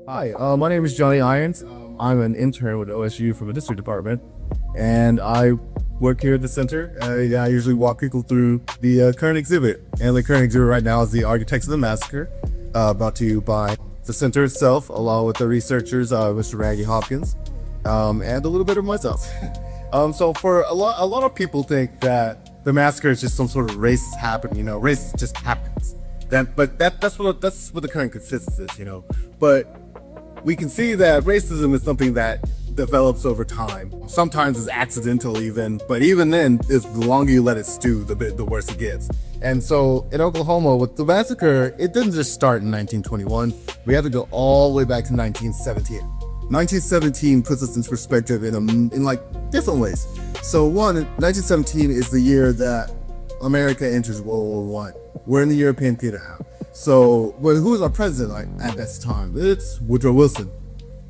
Hi, my name is Johnny Irons. I'm an intern with OSU from the district department, and I work here at the center. I usually walk people through the current exhibit, and the current exhibit right now is the Architects of the Massacre, brought to you by the center itself, along with the researchers, Mr. Randy Hopkins, and a little bit of myself. So for a lot of people think that the massacre is just some sort of race happening. Race just happens. That's what the current consensus is. But we can see that racism is something that develops over time. Sometimes it's accidental even, but even then, the longer you let it stew, the worse it gets. And so in Oklahoma, with the massacre, it didn't just start in 1921. We have to go all the way back to 1917. 1917 puts us into perspective in like different ways. So 1917 is the year that America enters World War I. We're in the European theater now. So, who was our president at this time? It's Woodrow Wilson.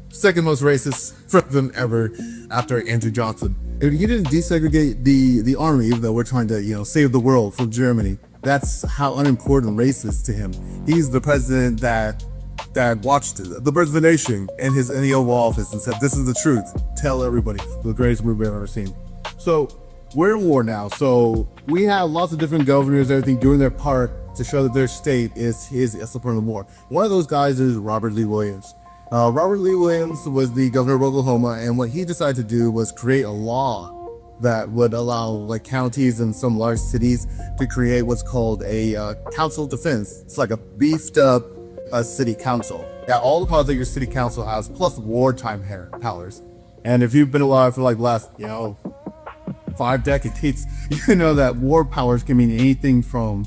Second most racist president ever after Andrew Johnson. He didn't desegregate the army, even though we're trying to, save the world from Germany. That's how unimportant race is to him. He's the president that watched the birth of the nation in the Oval Office and said, "This is the truth. Tell everybody." The greatest movie I've ever seen. So, we're in war now. So, we have lots of different governors, everything doing their part to show that their state is supporting the war. One of those guys is Robert Lee Williams. Robert Lee Williams was the governor of Oklahoma, and what he decided to do was create a law that would allow counties and some large cities to create what's called a council of defense. It's like a beefed up city council. Yeah, all the powers that your city council has, plus wartime powers. And if you've been alive for the last 5 decades, you know that war powers can mean anything from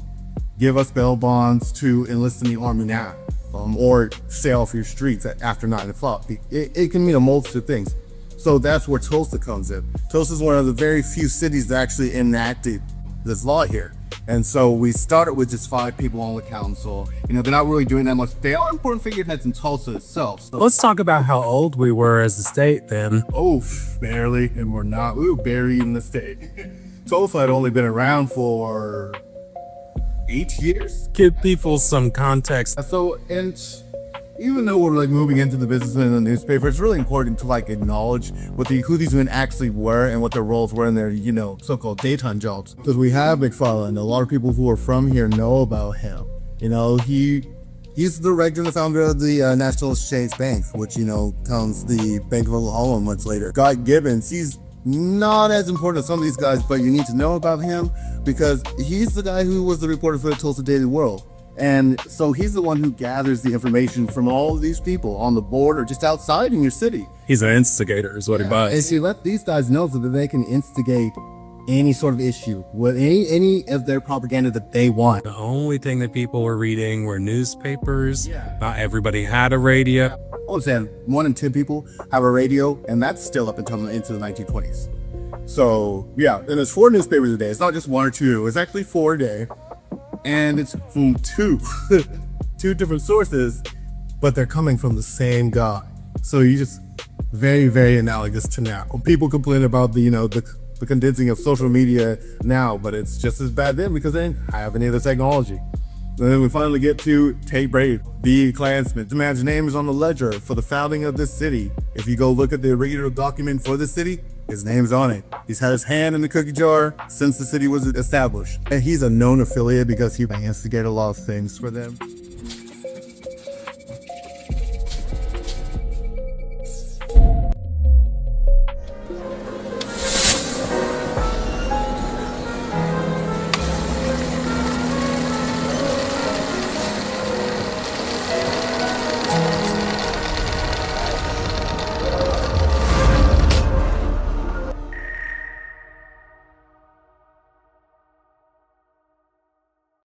give us bail bonds to enlist in the army now, or stay off your streets after 9 o'clock. It can mean a multitude of things. So that's where Tulsa comes in. Tulsa is one of the very few cities that actually enacted this law here. And so we started with just 5 people on the council. They're not really doing that much. They are important figureheads in Tulsa itself. So. Let's talk about how old we were as a state then. Oh, barely. And we were barely in the state. Tulsa had only been around for 8 years. Give people some context. So, and even though we're moving into the business and the newspaper, it's really important to acknowledge who these men actually were and what their roles were in their, so-called daytime jobs. Because we have McFarland. A lot of people who are from here know about him. He's the director and the founder of the National Exchange Bank, which, comes the Bank of Oklahoma much later. Guy Gibbons, he's not as important as some of these guys, but you need to know about him because he's the guy who was the reporter for the Tulsa Daily World. And so he's the one who gathers the information from all of these people on the board or just outside in your city. He's an instigator is what he buys. And so you let these guys know so that they can instigate any sort of issue with any of their propaganda that they want. The only thing that people were reading were newspapers. Yeah. Not everybody had a radio. I was saying 1 in 10 people have a radio, and that's still up until into the 1920s. So yeah, and there's 4 newspapers a day. It's not just 1 or 2. It's actually 4 a day. And it's from two different sources, but they're coming from the same guy. So you just very, very analogous to now. People complain about the condensing of social media now, but it's just as bad then because they didn't have any of the technology. And then we finally get to Tate Brady, the Klansman. The man's name is on the ledger for the founding of this city. If you go look at the original document for this city, his name's on it. He's had his hand in the cookie jar since the city was established. And he's a known affiliate because he instigated a lot of things for them.